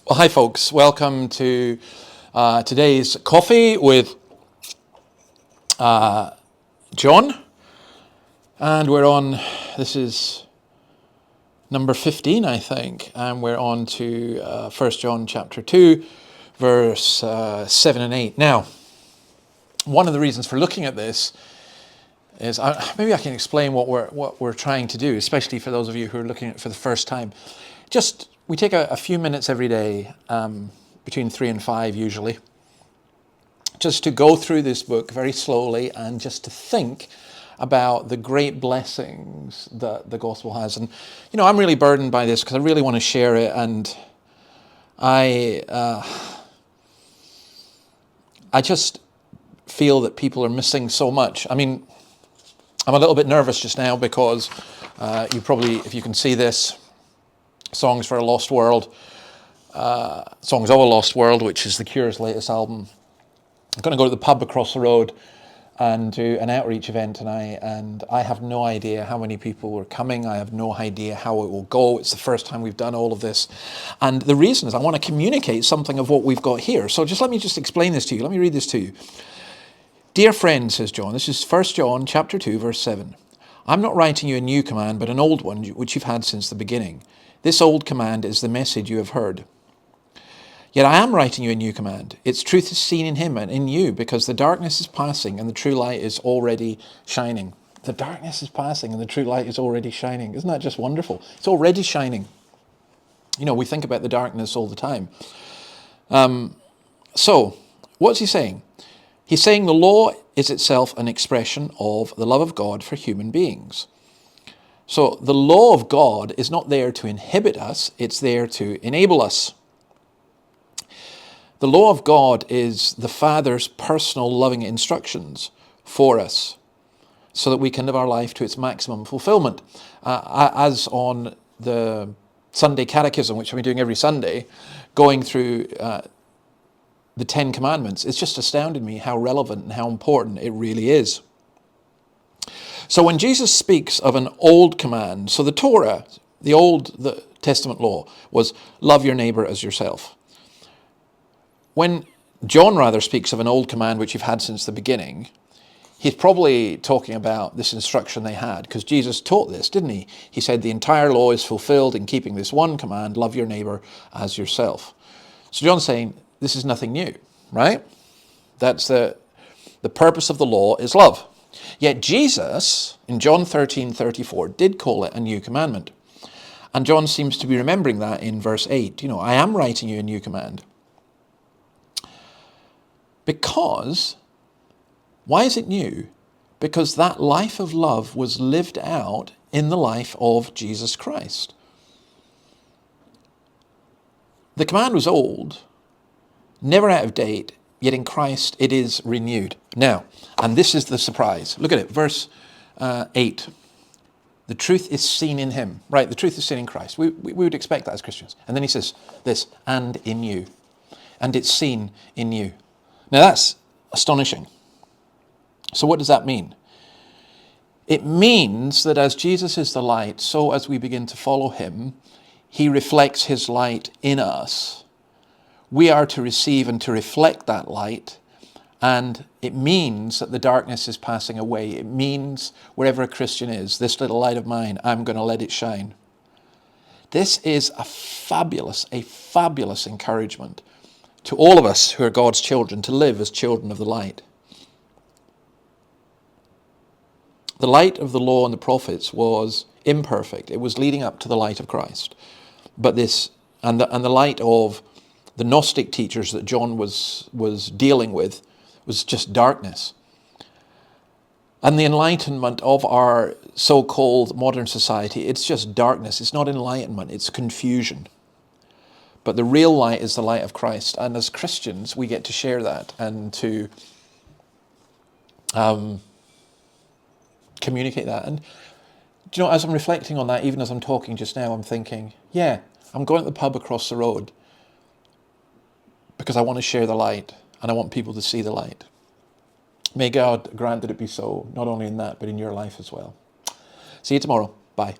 Well, hi folks, welcome to today's coffee with John, and this is number 15 I think, and we're on to 1 John chapter 2 verse 7 and 8. Now, one of the reasons for looking at this is, maybe I can explain what we're trying to do, especially for those of you who are looking at it for the first time. We take a few minutes every day, between 3 and 5 usually, just to go through this book very slowly and just to think about the great blessings that the gospel has. And, I'm really burdened by this because I really want to share it, and I just feel that people are missing so much. I mean, I'm a little bit nervous just now because you probably, if you can see this, Songs for a Lost World, Songs of a Lost World, which is The Cure's latest album. I'm going to go to the pub across the road and do an outreach event tonight, and I have no idea how many people are coming. I have no idea how it will go. It's the first time we've done all of this, and the reason is I want to communicate something of what we've got here. So let me explain this to you. Let me read this to you. Dear friend, says John, this is 1 John chapter 2, verse 7. I'm not writing you a new command, but an old one, which you've had since the beginning. This old command is the message you have heard. Yet I am writing you a new command. Its truth is seen in him and in you, because the darkness is passing and the true light is already shining. The darkness is passing and the true light is already shining. Isn't that just wonderful? It's already shining. We think about the darkness all the time. So, what's he saying? He's saying the law is itself an expression of the love of God for human beings. So the law of God is not there to inhibit us, it's there to enable us. The law of God is the Father's personal loving instructions for us so that we can live our life to its maximum fulfillment. As on the Sunday Catechism, which I've been doing every Sunday, going through the Ten Commandments, it's just astounded me how relevant and how important it really is. So when Jesus speaks of an old command, so the Torah, the Testament law, was love your neighbor as yourself. When John speaks of an old command which you've had since the beginning, he's probably talking about this instruction they had, because Jesus taught this, didn't he? He said the entire law is fulfilled in keeping this one command, love your neighbor as yourself. So John's saying this is nothing new, right? That's the purpose of the law is love. Yet Jesus, in John 13:34, did call it a new commandment. And John seems to be remembering that in verse 8. I am writing you a new command. Because, why is it new? Because that life of love was lived out in the life of Jesus Christ. The command was old, never out of date, yet in Christ it is renewed. Now, and this is the surprise. Look at it, verse 8. The truth is seen in him. Right, the truth is seen in Christ. We would expect that as Christians. And then he says this, and in you. And it's seen in you. Now that's astonishing. So what does that mean? It means that as Jesus is the light, so as we begin to follow him, he reflects his light in us. We are to receive and to reflect that light, and it means that the darkness is passing away. It means wherever a Christian is, this little light of mine, I'm going to let it shine. This is a fabulous encouragement to all of us who are God's children to live as children of the light. The light of the law and the prophets was imperfect. It was leading up to the light of Christ. But this, and the light of the Gnostic teachers that John was dealing with was just darkness. And the enlightenment of our so-called modern society, it's just darkness. It's not enlightenment, it's confusion. But the real light is the light of Christ. And as Christians, we get to share that and to communicate that. And as I'm reflecting on that, even as I'm talking just now, I'm thinking, yeah, I'm going to the pub across the road because I want to share the light and I want people to see the light. May God grant that it be so, not only in that, but in your life as well. See you tomorrow. Bye.